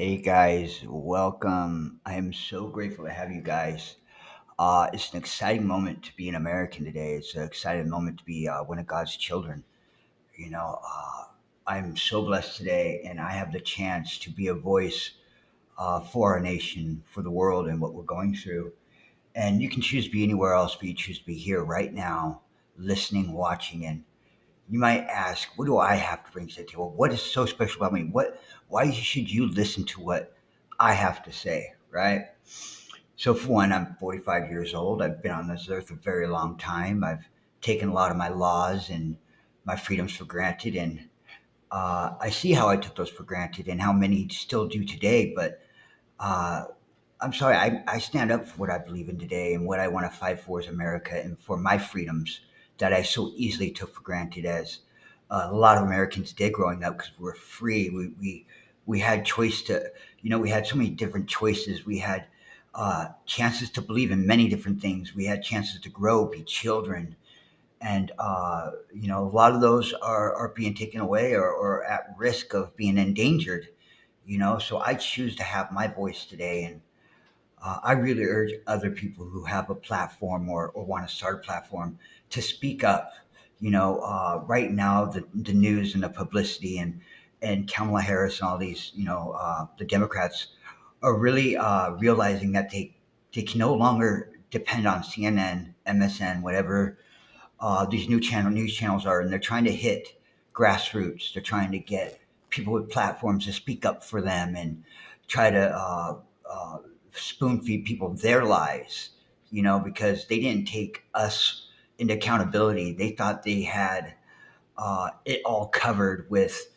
Hey guys, welcome. I am so grateful to have you guys. It's an exciting moment to be an American today. It's an exciting moment to be one of God's children. You know, uh, I'm so blessed today, and I have the chance to be a voice for our nation, for the world, and what we're going through. And you can choose to be anywhere else, but you choose to be here right now, listening, watching, and you might ask, what do I have to bring to the table? What is so special about me? Why should you listen to what I have to say, right? So for one, I'm 45 years old. I've been on this earth a very long time. I've taken a lot of my laws and my freedoms for granted, and I see how I took those for granted and how many still do today. But uh, I'm sorry, I stand up for what I believe in today and what I want to fight for is America and for my freedoms that I so easily took for granted as a lot of Americans did growing up because we were free. We had choice to, we had so many different choices. We had chances to believe in many different things. We had chances to grow, be children. And, a lot of those are being taken away or at risk of being endangered, so I choose to have my voice today. And I really urge other people who have a platform or want to start a platform to speak up. Right now, the news and the publicity and Kamala Harris and all these, the Democrats are really realizing that they can no longer depend on CNN, MSN, whatever these news channels are, and they're trying to hit grassroots. They're trying to get people with platforms to speak up for them and try to uh, spoon feed people their lies. Because they didn't take us into accountability. They thought they had it all covered with.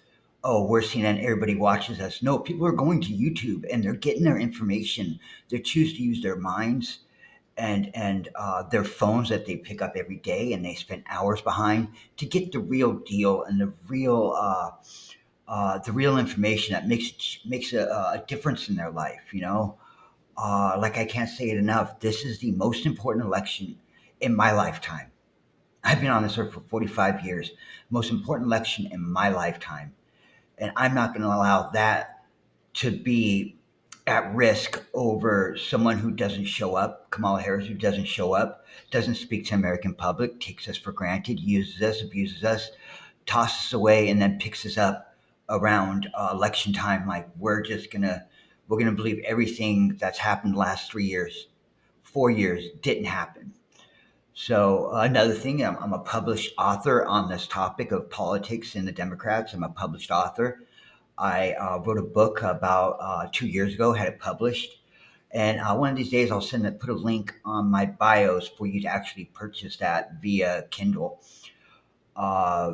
Oh, we're CNN. Everybody watches us. No, people are going to YouTube and they're getting their information. They choose to use their minds and their phones that they pick up every day and they spend hours behind to get the real deal and the real information that makes a difference in their life. Like I can't say it enough. This is the most important election in my lifetime. I've been on this earth for 45 years. Most important election in my lifetime, and I'm not going to allow that to be at risk over someone who doesn't show up, Kamala Harris, who doesn't show up, doesn't speak to the American public, takes us for granted, uses us, abuses us, tosses us away, and then picks us up around election time. Like we're gonna believe everything that's happened the last 3 years, 4 years didn't happen. So another thing, I'm a published author on this topic of politics and the Democrats. I'm a published author. I wrote a book about 2 years ago, had it published. And one of these days, I'll put a link on my bios for you to actually purchase that via Kindle. Uh,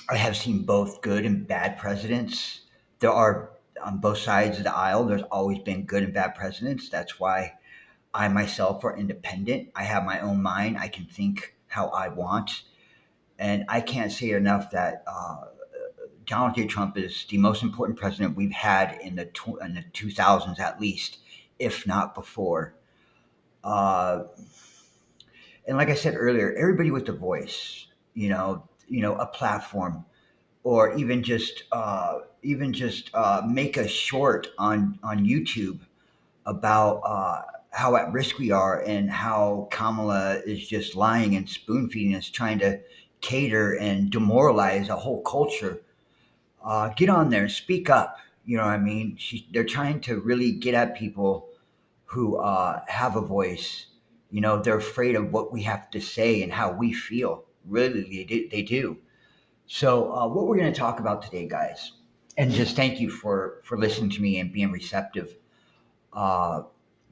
I have seen both good and bad presidents. There are on both sides of the aisle. There's always been good and bad presidents. That's why I myself are independent. I have my own mind. I can think how I want, and I can't say enough that Donald J. Trump is the most important president we've had in the 2000s at least, if not before. Uh, and like I said earlier, everybody with a voice, a platform, or even just make a short on YouTube about how at risk we are and how Kamala is just lying and spoon feeding us, trying to cater and demoralize a whole culture. Get on there and speak up. You know what I mean? They're trying to really get at people who have a voice. They're afraid of what we have to say and how we feel. Really, they do. So, what we're going to talk about today, guys, and just thank you for listening to me and being receptive. Uh,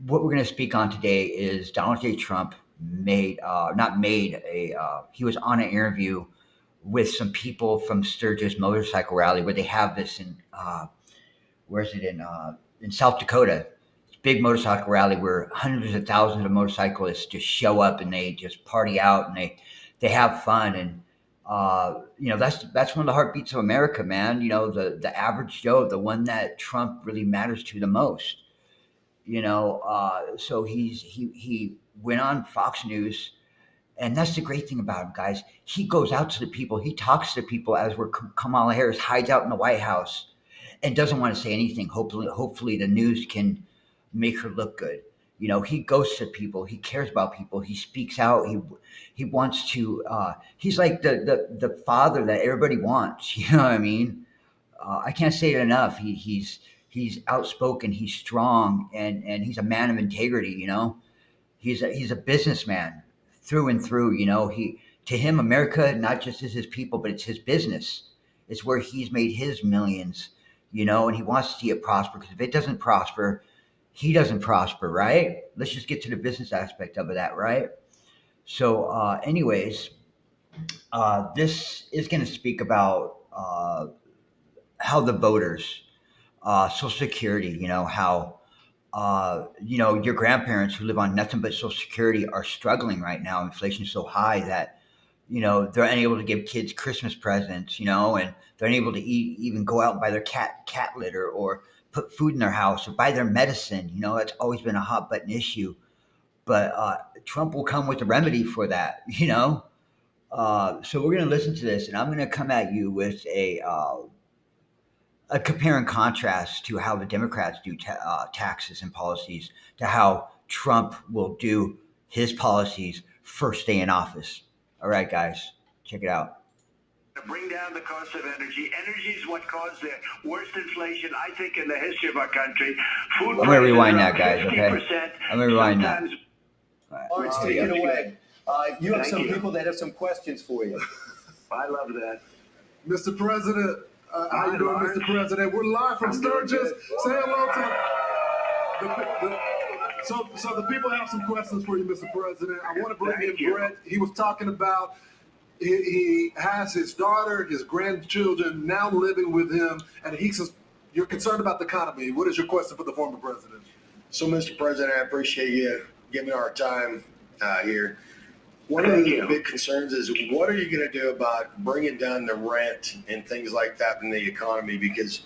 what we're going to speak on today is Donald J. Trump made not made a he was on an interview with some people from Sturgis motorcycle rally where they have this in where is it in South Dakota. It's a big motorcycle rally where hundreds of thousands of motorcyclists just show up and they just party out and they have fun and that's one of the heartbeats of America, man. The average Joe, the one that Trump really matters to the most. So he went on Fox News, and that's the great thing about him, guys. He goes out to the people, he talks to people as where Kamala Harris hides out in the White House and doesn't want to say anything. Hopefully the news can make her look good. He goes to people. He cares about people. He speaks out. He wants to. He's like the father that everybody wants. You know what I mean? I can't say it enough. He's outspoken. He's strong, and he's a man of integrity. He's a businessman through and through. He to him America not just is his people, but it's his business. It's where he's made his millions. And he wants to see it prosper because if it doesn't prosper, he doesn't prosper, right? Let's just get to the business aspect of that, right? So, anyways, this is going to speak about how the voters, Social Security, how your grandparents who live on nothing but Social Security are struggling right now. Inflation's so high that they're unable to give kids Christmas presents, and they're unable to even go out and buy their cat litter or put food in their house or buy their medicine. That's always been a hot button issue. But Trump will come with a remedy for that. So we're going to listen to this, and I'm going to come at you with a compare and contrast to how the Democrats do taxes and policies to how Trump will do his policies first day in office. All right, guys, check it out. To bring down the cost of energy. Energy is what caused the worst inflation, I think, in the history of our country. I'm going to rewind that, guys, okay? I'm going to rewind that. All right, take it away. You have some people that have some questions for you. I love that. Mr. President, how you doing, Lawrence? Mr. President? We're live from I'm doing Sturgis. good. Say hello to so the people have some questions for you, Mr. President. I want to bring Thank in you. Brett. He was talking about he has his daughter, his grandchildren now living with him, and he says you're concerned about the economy. What is your question for the former president? So, Mr. President, I appreciate you giving our time here. One of Thank the you. big concerns is what are you going to do about bringing down the rent and things like that in the economy? Because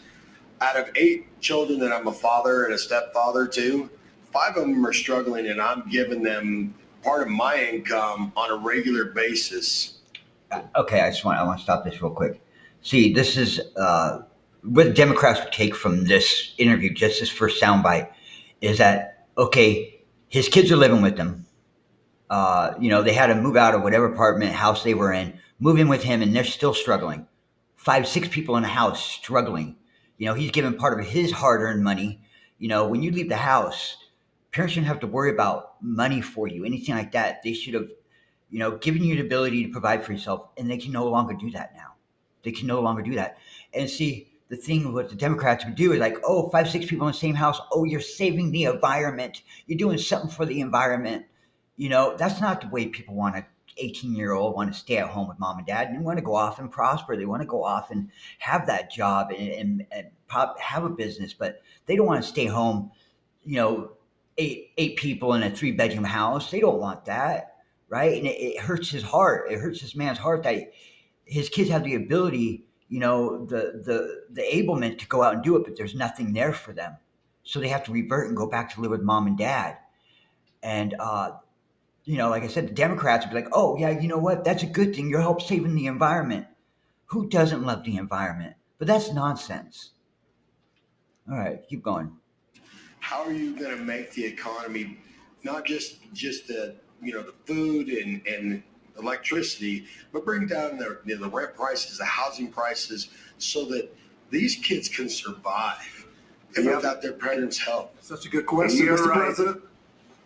out of 8 children that I'm a father and a stepfather to, 5 of them are struggling, and I'm giving them part of my income on a regular basis. Okay, I want to stop this real quick. See, this is what the Democrats would take from this interview, just this first soundbite, is that okay? His kids are living with him. They had to move out of whatever apartment house they were in, move in with him, and they're still struggling. 5, 6 people in a house struggling. He's given part of his hard-earned money. When you leave the house, parents shouldn't have to worry about money for you, anything like that. They should have, given you the ability to provide for yourself, and they can no longer do that now. They can no longer do that. And see, the thing what the Democrats would do is like, oh, 5, 6 people in the same house. Oh, you're saving the environment. You're doing something for the environment. That's not the way people want to. 18-year-old want to stay at home with mom and dad and they want to go off and prosper. They want to go off and have that job and have a business, but they don't want to stay home, you know, eight people in a 3-bedroom house. They don't want that, right? And it hurts his heart. It hurts this man's heart that his kids have the ability, the ablement to go out and do it, but there's nothing there for them. So they have to revert and go back to live with mom and dad. And like I said, the Democrats would be like, "Oh yeah, you know what? That's a good thing. You're help saving the environment. Who doesn't love the environment?" But that's nonsense. All right, keep going. How are you going to make the economy not just the the food and electricity, but bring down the rent prices, the housing prices, so that these kids can survive and Yep. without their parents' help? Such a good question, You're Mr. right. President.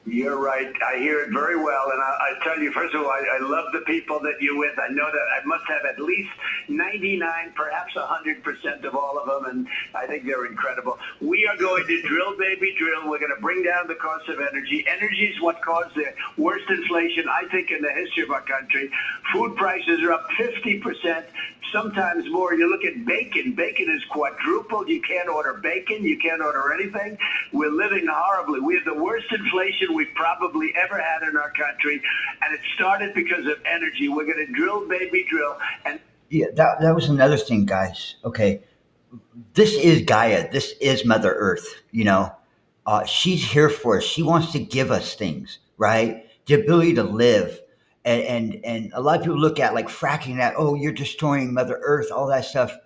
You're right. I hear it very well. And I tell you, first of all, I love the people that you're with. I know that I must have at least 99, perhaps 100% of all of them. And I think they're incredible. We are going to drill, baby, drill. We're going to bring down the cost of energy. Energy is what caused the worst inflation, I think, in the history of our country. Food prices are up 50%. Sometimes more. You look at bacon. Bacon is quadrupled. You can't order bacon. You can't order anything. We're living horribly. We have the worst inflation we've probably ever had in our country, and it started because of energy. We're going to drill, baby, drill. And Yeah, that was another thing, guys. Okay, this is Gaia. This is Mother Earth. She's here for us. She wants to give us things, right? The ability to live. And a lot of people look at like fracking that, oh, you're destroying Mother Earth, all that stuff.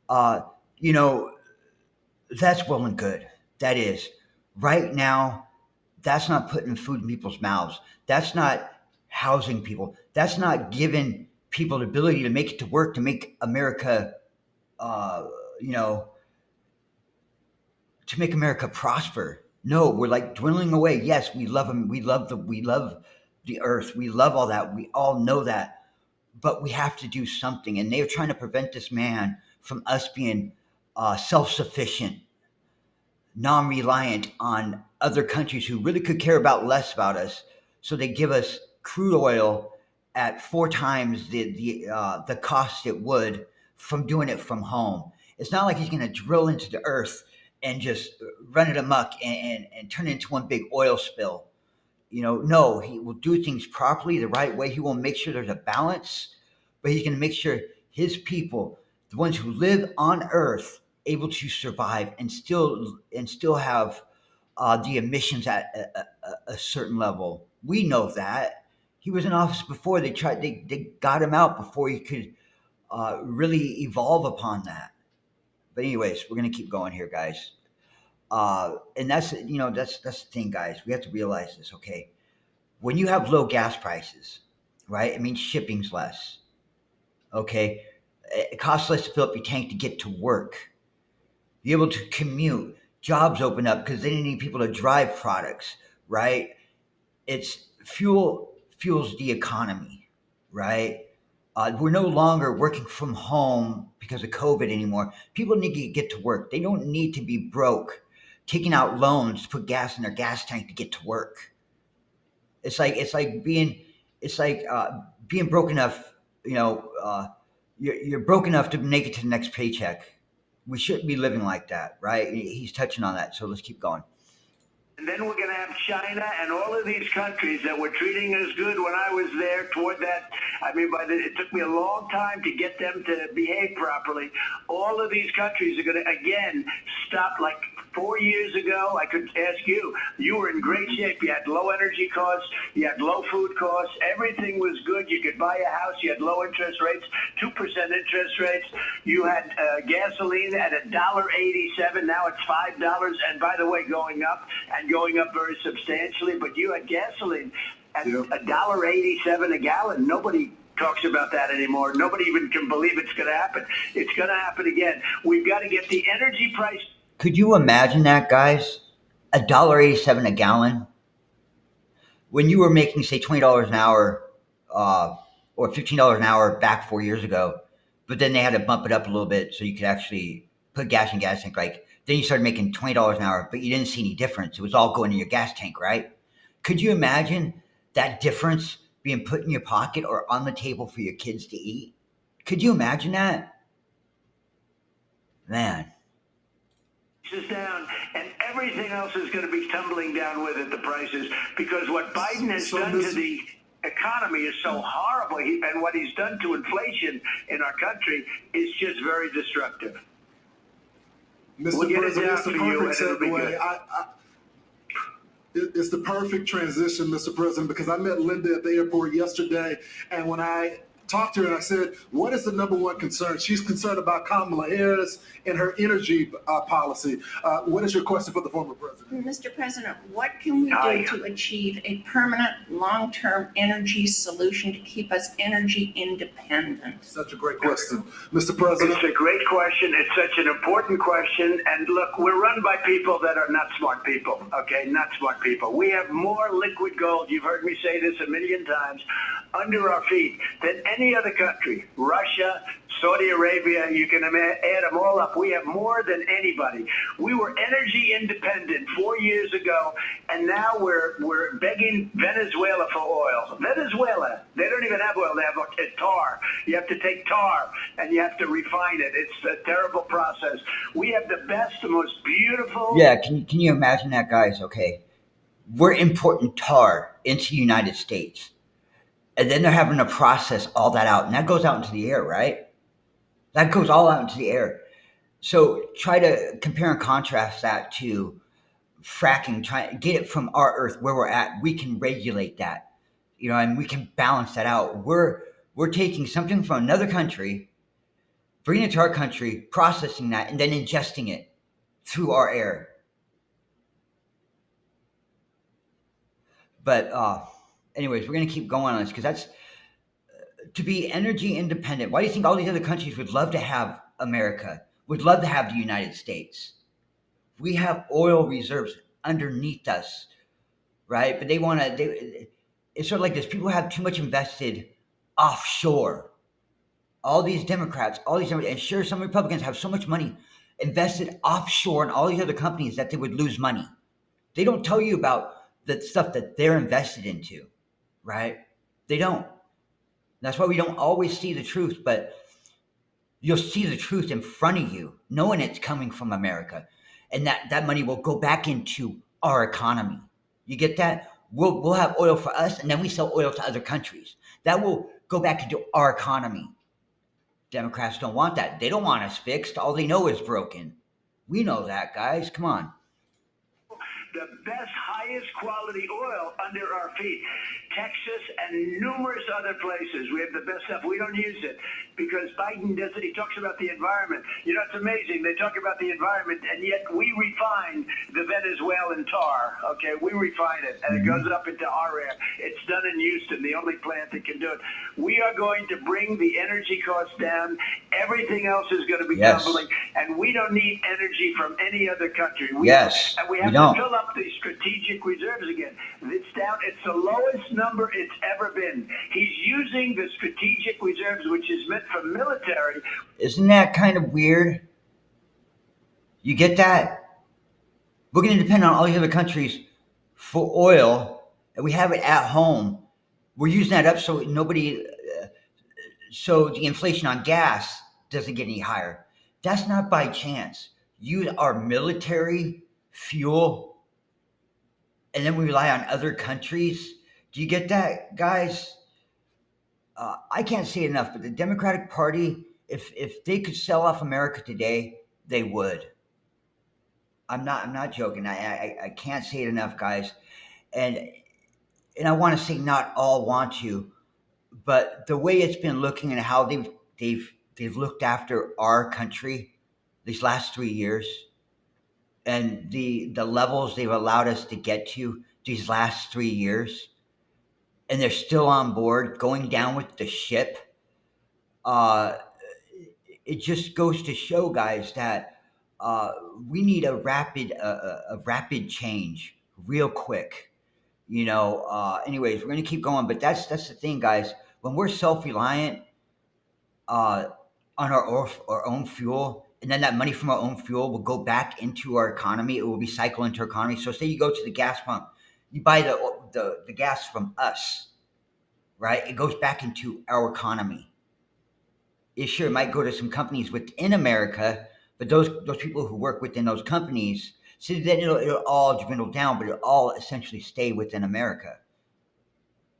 Uh, you know, That's well and good. That is. Right now, that's not putting food in people's mouths. That's not housing people. That's not giving people the ability to make it to work to make America, uh, you know, to make America prosper. No, we're like dwindling away. Yes, we love them. We love the earth. We love all that. We all know that. But we have to do something. And they're trying to prevent this man from us being self-sufficient, non-reliant on other countries who really could care about less about us. So they give us crude oil at four times the cost it would from doing it from home. It's not like he's going to drill into the earth and just run it amok and turn it into one big oil spill. No, he will do things properly, the right way. He will make sure there's a balance, but he's going to make sure his people, the ones who live on Earth, able to survive and still have the emissions at a certain level. We know that he was in office before they got him out before he could really evolve upon that. But anyways, we're going to keep going here, guys. And that's the thing, guys. We have to realize this. Okay, when you have low gas prices, right? It means shipping's less. Okay, it costs less to fill up your tank to get to work. Be able to commute. Jobs open up because they didn't need people to drive products, right? It's fuels the economy, right? We're no longer working from home because of COVID anymore. People need to get to work. They don't need to be broke, taking out loans to put gas in their gas tank to get to work. It's like being broke enough. You're broke enough to make it to the next paycheck. We shouldn't be living like that, right? He's touching on that, so let's keep going. And then we're going to have China and all of these countries that were treating us good when I was there toward that. I mean, it took me a long time to get them to behave properly. All of these countries are going to, again, stop. Like 4 years ago, I could ask you, you were in great shape. You had low energy costs. You had low food costs. Everything was good. You could buy a house. You had low interest rates, 2% interest rates. You had gasoline at $1.87. Now it's $5. And by the way, going up very substantially, but you had gasoline at $1.87 a gallon. Nobody talks about that anymore. Nobody even can believe it's going to happen. It's going to happen again. We've got to get the energy price. Could you imagine that, guys? $1.87 a gallon. When you were making, say, $20 an hour, or $15 an hour back 4 years ago, but then they had to bump it up a little bit so you could actually put gas in gas tank. Like then you started making $20 an hour, but you didn't see any difference. It was all going in your gas tank, right? Could you imagine that difference being put in your pocket or on the table for your kids to eat? Could you imagine that, man? Down, and everything else is going to be tumbling down with it, the prices, because what Biden has done to the economy is so horrible, and what he's done to inflation in our country is just very destructive. Mr. We'll get it President, down it's the for you, perfect and it'll be segue. good. It's the perfect transition, Mr. President, because I met Linda at the airport yesterday, and when I talked to her and I said, what is the number one concern? She's concerned about Kamala Harris and her energy policy. What is your question for the former president? Mr. President, what can we do to achieve a permanent, long-term energy solution to keep us energy independent? Such a great question, Mr. President. It's a great question. It's such an important question. And look, we're run by people that are not smart people, okay? Not smart people. We have more liquid gold, you've heard me say this a million times, under our feet than any other country. Russia, Saudi Arabia, you can add them all up. We have more than anybody. We were energy independent 4 years ago, and now we're begging Venezuela for oil. Venezuela, they don't even have oil. They have tar. You have to take tar, and you have to refine it. It's a terrible process. We have the best, the most beautiful... Yeah, can you imagine that, guys? Okay, we're importing tar into the United States. And then they're having to process all that out. And that goes out into the air, right? That goes all out into the air. So try to compare and contrast that to fracking, try to get it from our earth where we're at. We can regulate that, and we can balance that out. We're taking something from another country, bringing it to our country, processing that, and then ingesting it through our air. But anyways, we're gonna keep going on this because that's to be energy independent. Why do you think all these other countries would love to have America? Would love to have the United States? We have oil reserves underneath us, right? But they want to. It's sort of like this. People have too much invested offshore. All these Democrats, and sure, some Republicans have so much money invested offshore in all these other companies that they would lose money. They don't tell you about the stuff that they're invested into, right? They don't. That's why we don't always see the truth, but you'll see the truth in front of you, knowing it's coming from America. And that money will go back into our economy. You get that? We'll have oil for us, and then we sell oil to other countries. That will go back into our economy. Democrats don't want that. They don't want us fixed. All they know is broken. We know that, guys. Come on. The best, highest quality oil under our feet. Texas and numerous other places. We have the best stuff. We don't use it because Biden does it. He talks about the environment. You know, it's amazing. They talk about the environment, and yet we refine the Venezuelan tar. Okay, we refine it, and it goes up into our air. It's done in Houston, the only plant that can do it. We are going to bring the energy costs down. Everything else is going to be tumbling, and we don't need energy from any other country. And we have to fill up the strategic reserves again. It's down. It's the lowest number it's ever been. He's using the strategic reserves, which is meant for military. Isn't that kind of weird? You get that? We're going to depend on all these other countries for oil, and we have it at home. We're using that up so so the inflation on gas doesn't get any higher. That's not by chance. Use our military fuel, and then we rely on other countries. Do you get that, guys? I can't say it enough, but the Democratic Party, if they could sell off America today, they would. I'm not joking. I can't say it enough, guys. And and I want to say not all want to, but the way it's been looking and how they've looked after our country these last 3 years, and the levels they've allowed us to get to these last 3 years, and they're still on board going down with the ship. Uh, it just goes to show, guys, that we need a rapid change real quick. Anyways, we're gonna keep going, but that's the thing, guys. When we're self-reliant uh, on our own fuel, and then that money from our own fuel will go back into our economy. It will recycle into our economy. So, say you go to the gas pump, you buy the gas from us, right? It goes back into our economy. It sure might go to some companies within America, but those people who work within those companies, so then it'll all dwindle down, but it'll all essentially stay within America.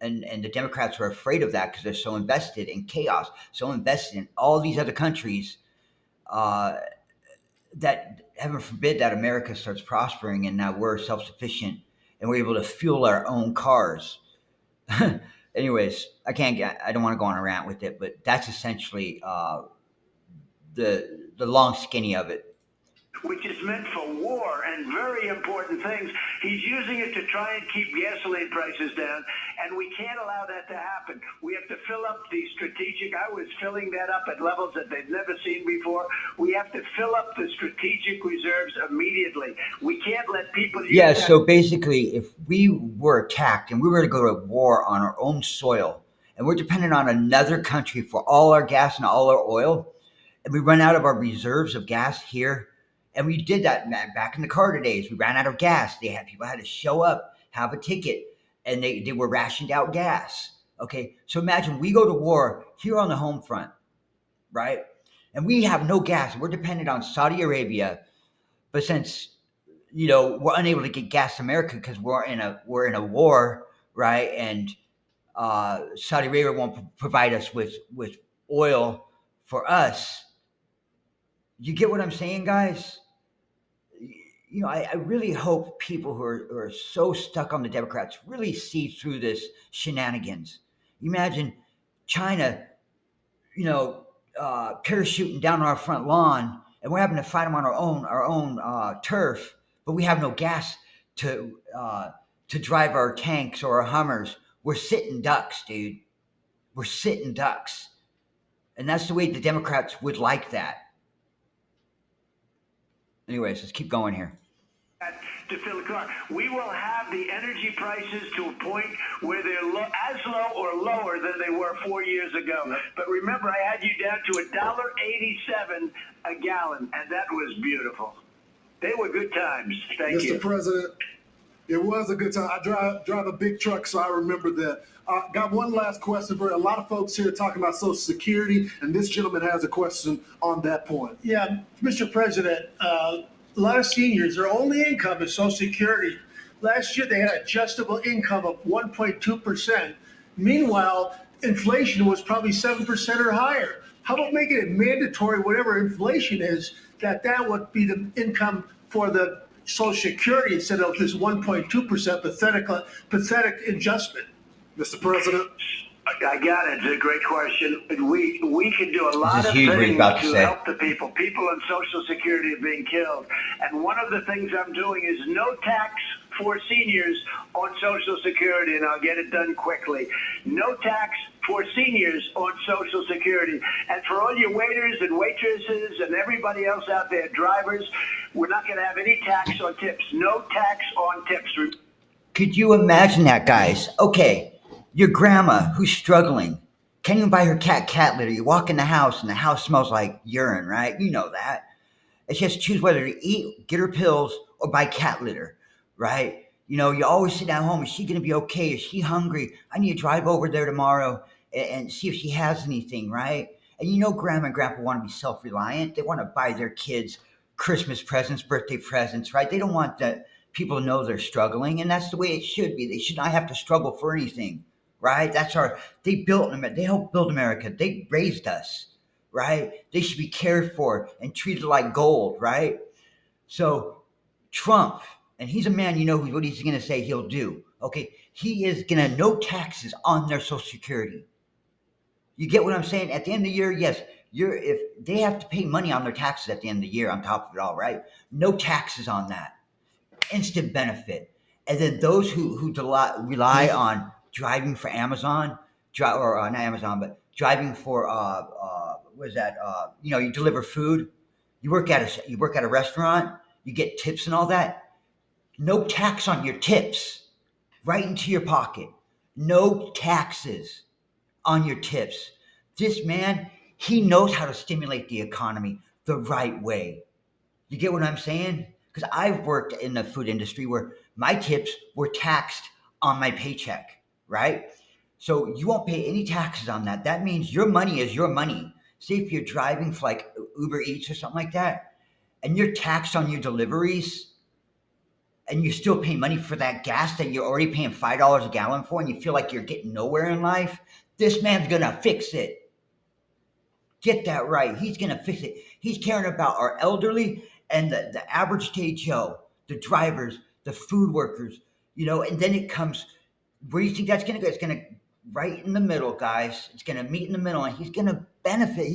And the Democrats are afraid of that because they're so invested in chaos, so invested in all these other countries, uh, that heaven forbid that America starts prospering and now we're self sufficient and we're able to fuel our own cars. Anyways, I don't want to go on a rant with it, but that's essentially the long skinny of it. Which is meant for war and very important things. He's using it to try and keep gasoline prices down, and we can't allow that to happen. We have to fill up the strategic. I was filling that up at levels that they've never seen before. We have to fill up the strategic reserves immediately. We can't let people use Yeah, that. so basically, if we were attacked and we were to go to war on our own soil, and we're dependent on another country for all our gas and all our oil, and we run out of our reserves of gas here, and we did that back in the Carter days. We ran out of gas. People had to show up, have a ticket, and they were rationed out gas. Okay, so imagine we go to war here on the home front, right? And we have no gas. We're dependent on Saudi Arabia, but since we're unable to get gas to America because we're in a war, right? And Saudi Arabia won't provide us with oil for us. You get what I'm saying, guys? I really hope people who are so stuck on the Democrats really see through this shenanigans. Imagine China, parachuting down our front lawn and we're having to fight them on our own turf, but we have no gas to drive our tanks or our Hummers. We're sitting ducks, dude. We're sitting ducks, and that's the way the Democrats would like that. Anyways, let's keep going here. To fill the car. We will have the energy prices to a point where they're as low or lower than they were 4 years ago. But remember, I had you down to $1.87 a gallon, and that was beautiful. They were good times. Thank you. Mr. President, it was a good time. I drive a big truck, so I remember that. Got one last question for you. A lot of folks here talking about Social Security, and this gentleman has a question on that point. Yeah, Mr. President, a lot of seniors, their only income is Social Security. Last year, they had adjustable income of 1.2%. Meanwhile, inflation was probably 7% or higher. How about making it mandatory, whatever inflation is, that would be the income for the Social Security instead of this 1.2% pathetic adjustment? Mr. President? I got it. It's a great question. We can do a lot of huge what he's things about to to say. help the people. People on Social Security are being killed. And one of the things I'm doing is no tax for seniors on Social Security, and I'll get it done quickly. No tax for seniors on Social Security. And for all your waiters and waitresses and everybody else out there, drivers, we're not going to have any tax on tips. No tax on tips. Could you imagine that, guys? Okay, your grandma who's struggling can't even buy her cat litter. You walk in the house and the house smells like urine, right? You know that. And she has to choose whether to eat, get her pills, or buy cat litter, right? You know, you always sit at home. Is she going to be okay? Is she hungry? I need to drive over there tomorrow and see if she has anything, right? And you know, grandma and grandpa want to be self reliant. They want to buy their kids Christmas presents, birthday presents, right? They don't want that people to know they're struggling. And that's the way it should be. They should not have to struggle for anything, right? They built America. They helped build America. They raised us, right? They should be cared for and treated like gold, right? So Trump, and he's a man, you know what he's going to say he'll do. Okay, he is going to no taxes on their Social Security. You get what I'm saying? At the end of the year, yes, if they have to pay money on their taxes at the end of the year on top of it all, right? No taxes on that. Instant benefit. And then those who rely on driving for Amazon, or not Amazon, but driving for what is that? You deliver food. You work at a restaurant. You get tips and all that. No tax on your tips, right into your pocket. No taxes on your tips. This man, he knows how to stimulate the economy the right way. You get what I'm saying? Because I've worked in the food industry where my tips were taxed on my paycheck, right? So you won't pay any taxes on that. That means your money is your money. Say if you're driving for like Uber Eats or something like that, and you're taxed on your deliveries, and you still pay money for that gas that you're already paying $5 a gallon for, and you feel like you're getting nowhere in life, this man's gonna fix it. Get that right. He's going to fix it. He's caring about our elderly and the average day Joe, the drivers, the food workers, and then it comes, where do you think that's going to go? It's going to right in the middle, guys. It's going to meet in the middle and he's going to benefit.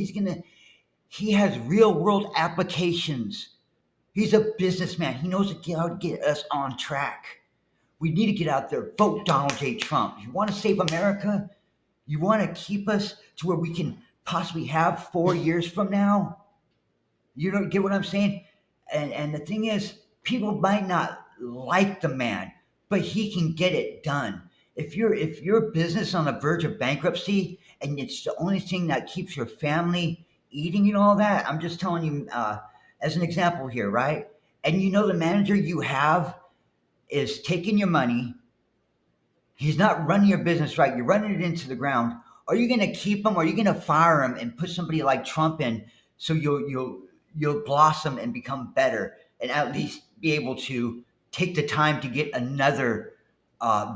He has real world applications. He's a businessman. He knows how to get us on track. We need to get out there, vote Donald J. Trump. You want to save America? You want to keep us to where we can possibly have 4 years from now? You don't get what I'm saying? And the thing is, people might not like the man, but he can get it done. If your business on the verge of bankruptcy and it's the only thing that keeps your family eating and all that, I'm just telling you as an example here, right? And the manager you have is taking your money. He's not running your business right. You're running it into the ground. Are you going to keep him? Or are you going to fire him and put somebody like Trump in so you'll blossom and become better and at least be able to take the time to get another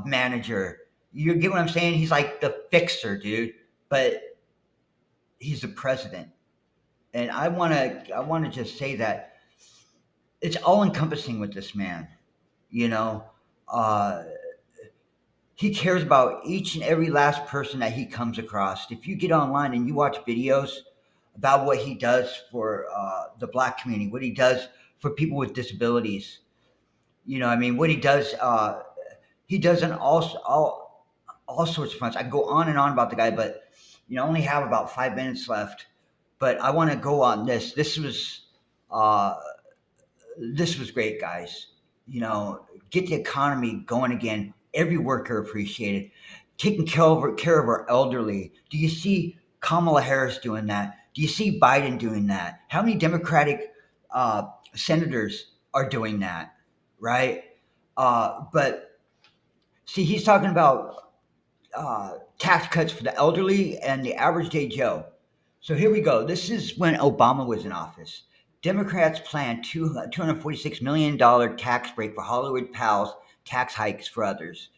manager? You get what I'm saying? He's like the fixer, dude, but he's the president. And I want to just say that it's all encompassing with this man. You know, uh, he cares about each and every last person that he comes across. If you get online and you watch videos about what he does for the black community, what he does for people with disabilities. You know, I mean, what he does on all sorts of fronts. I can go on and on about the guy, but I only have about 5 minutes left. But I want to go on this. Uh, this was great, guys. Get the economy going again. Every worker appreciated. Taking care of our elderly. Do you see Kamala Harris doing that? Do you see Biden doing that? How many Democratic senators are doing that? Right? But see, he's talking about tax cuts for the elderly and the average day Joe. So here we go. This is when Obama was in office. Democrats planned $246 million tax break for Hollywood pals, tax hikes for others.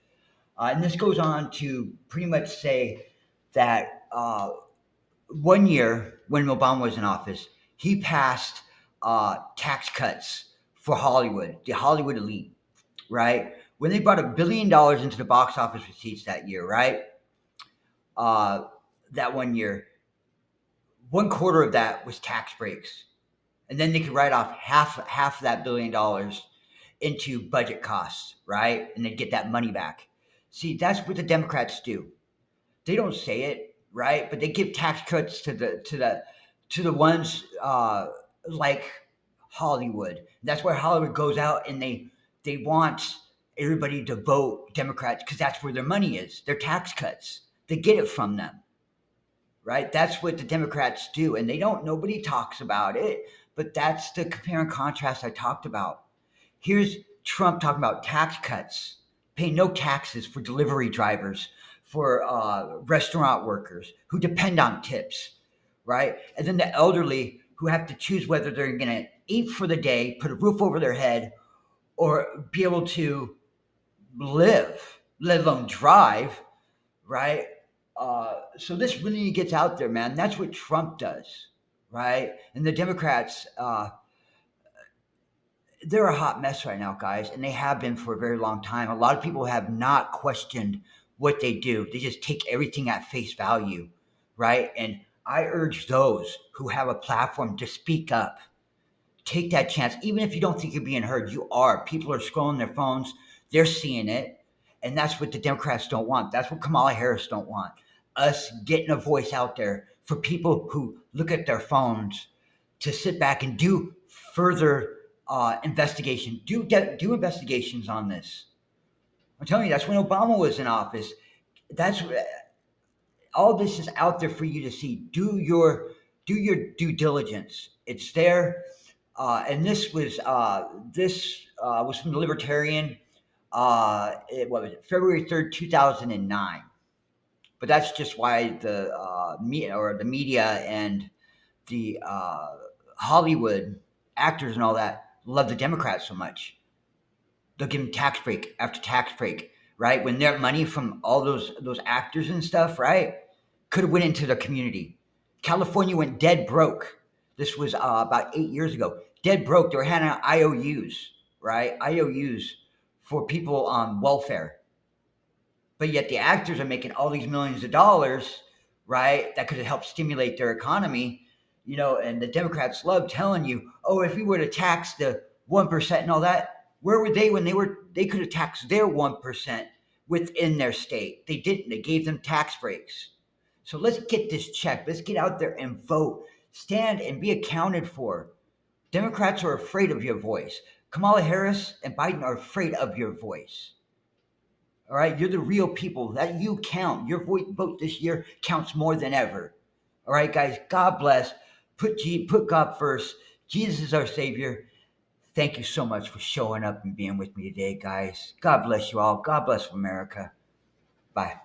And this goes on to pretty much say that 1 year when Obama was in office, he passed tax cuts for Hollywood, the Hollywood elite, right? When they brought $1 billion into the box office receipts that year, right? Uh, that 1 year, 1/4 of that was tax breaks, and then they could write off half of that $1 billion into budget costs, right? And they'd get that money back. See, that's what the Democrats do. They don't say it, right? But they give tax cuts to the ones like Hollywood. That's where Hollywood goes out and they want everybody to vote Democrats because that's where their money is. Their tax cuts. They get it from them, right? That's what the Democrats do, and they don't. Nobody talks about it, but that's the compare and contrast I talked about. Here's Trump talking about tax cuts, pay no taxes for delivery drivers, for restaurant workers who depend on tips, right? And then the elderly who have to choose whether they're going to eat for the day, put a roof over their head, or be able to live, let alone drive, right? So this really gets out there, man. That's what Trump does, right? And the Democrats, they're a hot mess right now, guys, and they have been for a very long time. A lot of people have not questioned what they do. They just take everything at face value, right? And I urge those who have a platform to speak up. Take that chance. Even if you don't think you're being heard, you are. People are scrolling their phones, they're seeing it. And that's what the Democrats don't want. That's what Kamala Harris don't want. Us getting a voice out there for people who look at their phones to sit back and do further investigation. Do investigations on this. I'm telling you, that's when Obama was in office. That's all this is out there for you to see. Do your due diligence. It's there. And this was from the Libertarian. What was it? February 3rd, 2009. But that's just why the media and the Hollywood actors and all that love the Democrats so much. They'll give them tax break after tax break, right? When their money from all those actors and stuff, right, could have went into the community. California went dead broke. This was about 8 years ago. Dead broke. They were handing out IOUs, right? IOUs for people on welfare, but yet the actors are making all these millions of dollars, right? That could have helped stimulate their economy, and the Democrats love telling you, oh, if we were to tax the 1% and all that, where were they when they could have taxed their 1% within their state? They didn't. They gave them tax breaks. So let's get this checked. Let's get out there and vote. Stand and be accounted for. Democrats are afraid of your voice. Kamala Harris and Biden are afraid of your voice. All right, you're the real people. That you count. Your vote this year counts more than ever. All right, guys. God bless. Put God first. Jesus is our Savior. Thank you so much for showing up and being with me today, guys. God bless you all. God bless America. Bye.